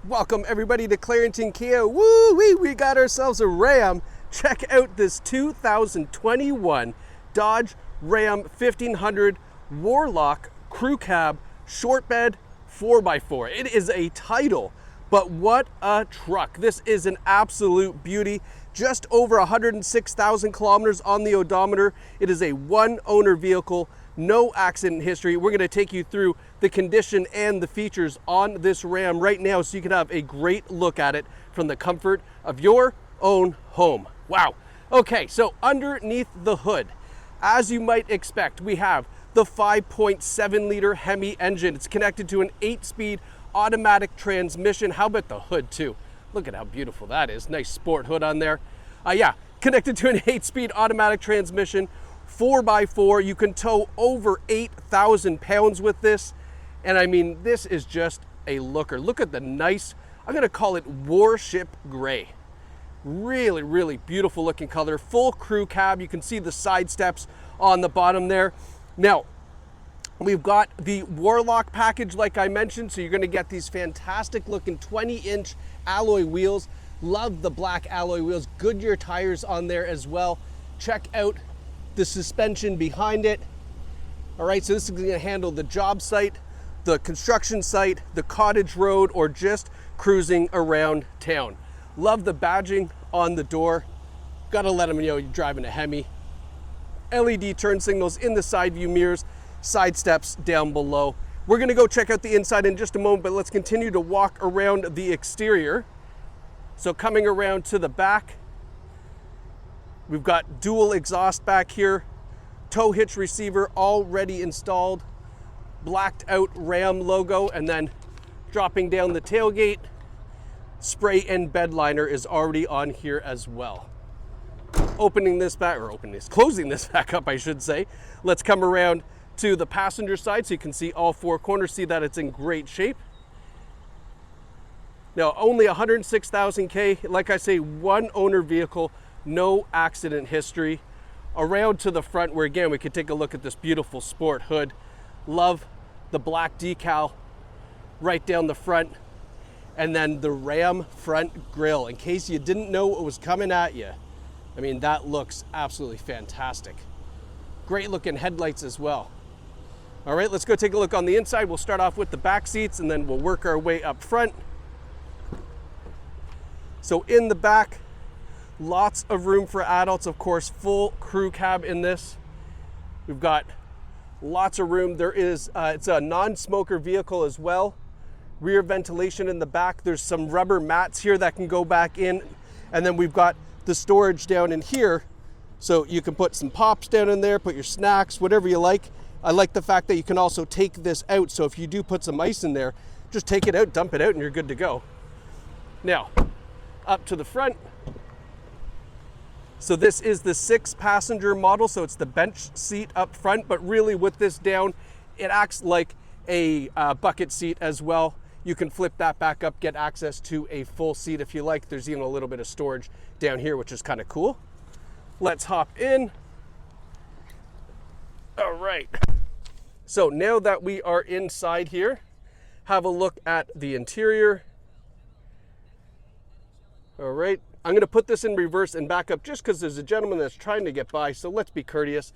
Welcome everybody to Clarington Kia. Woo-wee, we got ourselves a Ram. Check out this 2021 Dodge Ram 1500 Warlock Crew Cab Short Bed 4x4. It is a title, but what a truck. This is an absolute beauty. Just over 106,000 kilometers on the odometer. It is a one owner vehicle, no accident history. We're going to take you through the condition and the features on this Ram right now so you can have a great look at it from the comfort of your own home. Wow. Okay, so underneath the hood, as you might expect, we have the 5.7 liter HEMI engine. It's connected to an 8-speed automatic transmission. How about the hood too? Look at how beautiful that is. Nice sport hood on there. Connected to an 8-speed automatic transmission, 4x4. You can tow over 8,000 pounds with this. And I mean, this is just a looker. Look at the nice, I'm gonna call it warship gray. Really, really beautiful looking color. Full crew cab. You can see the side steps on the bottom there. Now, we've got the Warlock package like I mentioned, so you're gonna get these fantastic looking 20-inch alloy wheels. Love the black alloy wheels. Goodyear tires on there as well. Check out the suspension behind it. All right, so this is gonna handle the job site, the construction site, the cottage road, or just cruising around town. Love the badging on the door. Gotta let them know you're driving a HEMI. LED turn signals in the side view mirrors, side steps down below. We're gonna go check out the inside in just a moment, but let's continue to walk around the exterior. So coming around to the back, we've got dual exhaust back here, tow hitch receiver already installed, blacked out Ram logo, and then dropping down the tailgate, spray and bed liner is already on here as well. Closing this back up, I should say. Let's come around to the passenger side so you can see all four corners, see that it's in great shape. Now, only 106,000 K, like I say, one owner vehicle, no accident history. Around to the front where again, we could take a look at this beautiful sport hood. Love the black decal right down the front. And then the Ram front grille, in case you didn't know what was coming at you. I mean, that looks absolutely fantastic. Great looking headlights as well. All right, let's go take a look on the inside. We'll start off with the back seats and then we'll work our way up front. So in the back, lots of room for adults, of course, full crew cab in this. We've got lots of room. There is, it's a non-smoker vehicle as well. Rear ventilation in the back. There's some rubber mats here that can go back in. And then we've got the storage down in here. So you can put some pops down in there, put your snacks, whatever you like. I like the fact that you can also take this out. So if you do put some ice in there, just take it out, dump it out, and you're good to go. Now, up to the front. So this is the 6-passenger model. So it's the bench seat up front, but really with this down, it acts like a bucket seat as well. You can flip that back up, get access to a full seat if you like. There's even a little bit of storage down here, which is kind of cool. Let's hop in. All right. So now that we are inside here, have a look at the interior. All right. I'm going to put this in reverse and back up just because there's a gentleman that's trying to get by. So let's be courteous.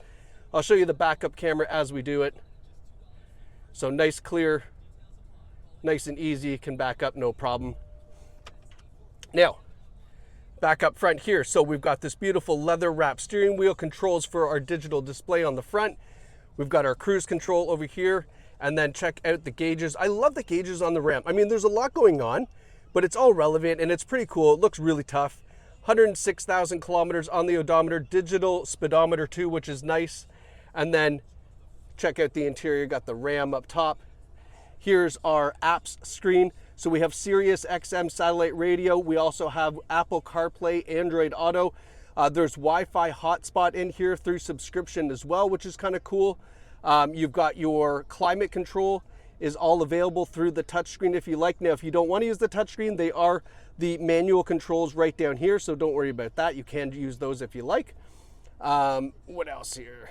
I'll show you the backup camera as we do it. So nice, clear, nice and easy, can back up, no problem. Now, back up front here. So we've got this beautiful leather wrapped steering wheel, controls for our digital display on the front. We've got our cruise control over here, and then check out the gauges. I love the gauges on the Ram. I mean, there's a lot going on, but it's all relevant and it's pretty cool. It looks really tough. 106,000 kilometers on the odometer, digital speedometer too, which is nice. And then check out the interior, got the Ram up top. Here's our apps screen. So we have Sirius XM satellite radio. We also have Apple CarPlay, Android Auto. There's Wi-Fi hotspot in here through subscription as well, which is kind of cool. You've got your climate control is all available through the touchscreen if you like. Now, if you don't want to use the touchscreen, they are the manual controls right down here, so don't worry about that. You can use those if you like. What else here?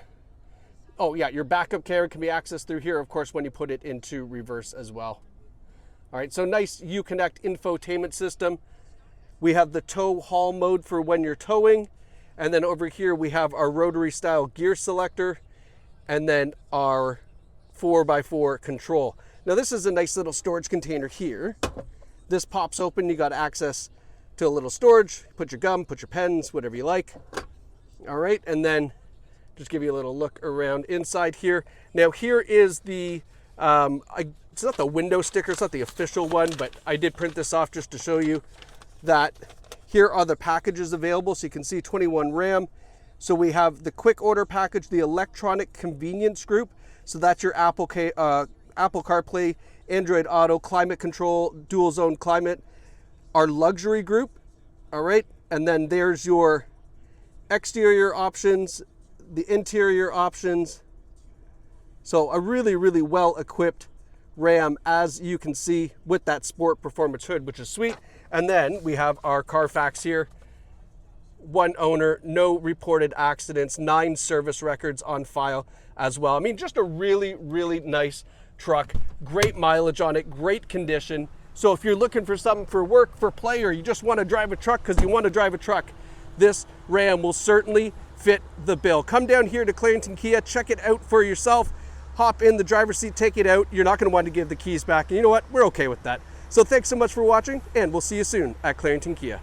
Oh yeah, your backup camera can be accessed through here, of course, when you put it into reverse as well. All right, so nice Uconnect infotainment system. We have the tow haul mode for when you're towing. And then over here we have our rotary style gear selector and then our 4x4 control. Now this is a nice little storage container here. This pops open, you got access to a little storage. Put your gum, put your pens, whatever you like. All right, and then just give you a little look around inside here. Now here is the, it's not the window sticker, it's not the official one, but I did print this off just to show you that here are the packages available. So you can see 21 Ram. So we have the quick order package, the Electronic Convenience Group. So that's your Apple CarPlay, Android Auto, climate control, dual zone climate. Our luxury group, all right? And then there's your exterior options, the interior options. So a really, really well-equipped Ram, as you can see, with that Sport Performance hood, which is sweet. And then we have our Carfax here. 1 owner, no reported accidents, 9 service records on file as well. I mean, just a really, really nice truck. Great mileage on it, great condition. So if you're looking for something for work, for play, or you just want to drive a truck because you want to drive a truck, this Ram will certainly fit the bill. Come down here to Clarington Kia, check it out for yourself. Hop in the driver's seat, take it out. You're not going to want to give the keys back. And you know what? We're okay with that. So thanks so much for watching, and we'll see you soon at Clarington Kia.